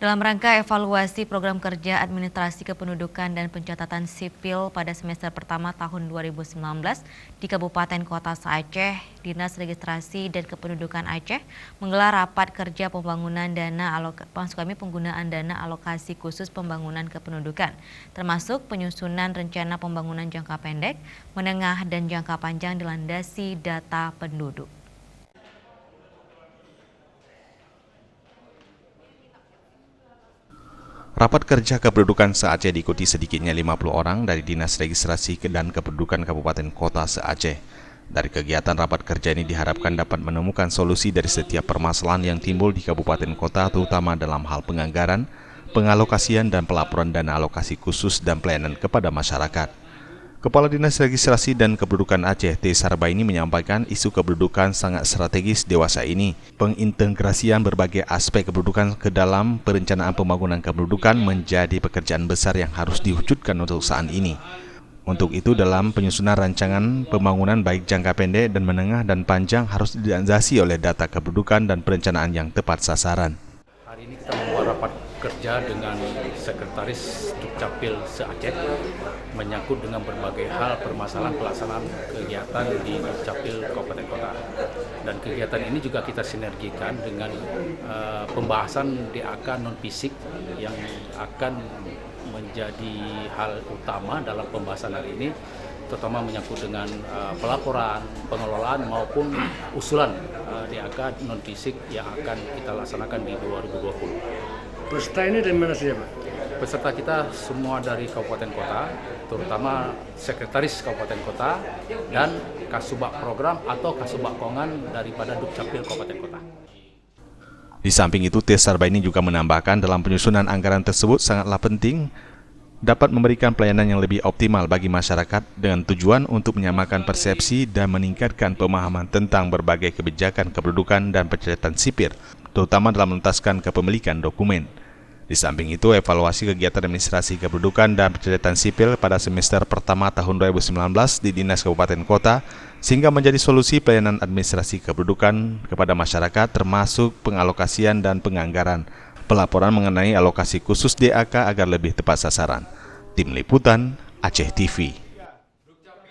Dalam rangka evaluasi program kerja administrasi kependudukan dan pencatatan sipil pada semester pertama tahun 2019 di Kabupaten Kota se-Aceh, Dinas Registrasi dan Kependudukan Aceh menggelar rapat kerja penggunaan dana alokasi khusus pembangunan kependudukan, termasuk penyusunan rencana pembangunan jangka pendek, menengah dan jangka panjang dilandasi data penduduk. Rapat kerja kependudukan se-Aceh diikuti sedikitnya 50 orang dari Dinas Registrasi dan Kependudukan Kabupaten Kota se-Aceh. Dari kegiatan rapat kerja ini diharapkan dapat menemukan solusi dari setiap permasalahan yang timbul di Kabupaten Kota, terutama dalam hal penganggaran, pengalokasian dan pelaporan dana alokasi khusus dan pelayanan kepada masyarakat. Kepala Dinas Registrasi dan Kependudukan Aceh, T. Sarbaini menyampaikan isu kependudukan sangat strategis dewasa ini. Pengintegrasian berbagai aspek kependudukan ke dalam perencanaan pembangunan kependudukan menjadi pekerjaan besar yang harus diwujudkan untuk saat ini. Untuk itu, dalam penyusunan rancangan pembangunan baik jangka pendek dan menengah dan panjang harus dilandasi oleh data kependudukan dan perencanaan yang tepat sasaran. Hari ini kita membuat rapat kerja dengan Sekretaris Dukcapil se-Aceh menyangkut dengan berbagai hal permasalahan pelaksanaan kegiatan di Dukcapil Kabupaten Kota. Dan kegiatan ini juga kita sinergikan dengan pembahasan DAK non-fisik yang akan menjadi hal utama dalam pembahasan hari ini, terutama menyangkut dengan pelaporan, pengelolaan maupun usulan DAK non-fisik yang akan kita laksanakan di 2020. Peserta ini dari mana saja, Pak? Peserta kita semua dari Kabupaten Kota, terutama Sekretaris Kabupaten Kota dan Kasubag Program atau Kasubag Keuangan daripada Dukcapil Kabupaten Kota. Di samping itu, T. Sarbaini juga menambahkan dalam penyusunan anggaran tersebut sangatlah penting dapat memberikan pelayanan yang lebih optimal bagi masyarakat dengan tujuan untuk menyamakan persepsi dan meningkatkan pemahaman tentang berbagai kebijakan kependudukan dan pencatatan sipil, terutama dalam menuntaskan kepemilikan dokumen. Di samping itu, evaluasi kegiatan administrasi kependudukan dan pencatatan sipil pada semester pertama tahun 2019 di Dinas Kabupaten Kota sehingga menjadi solusi pelayanan administrasi kependudukan kepada masyarakat termasuk pengalokasian dan penganggaran, pelaporan mengenai alokasi khusus DAK agar lebih tepat sasaran. Tim Liputan Aceh TV.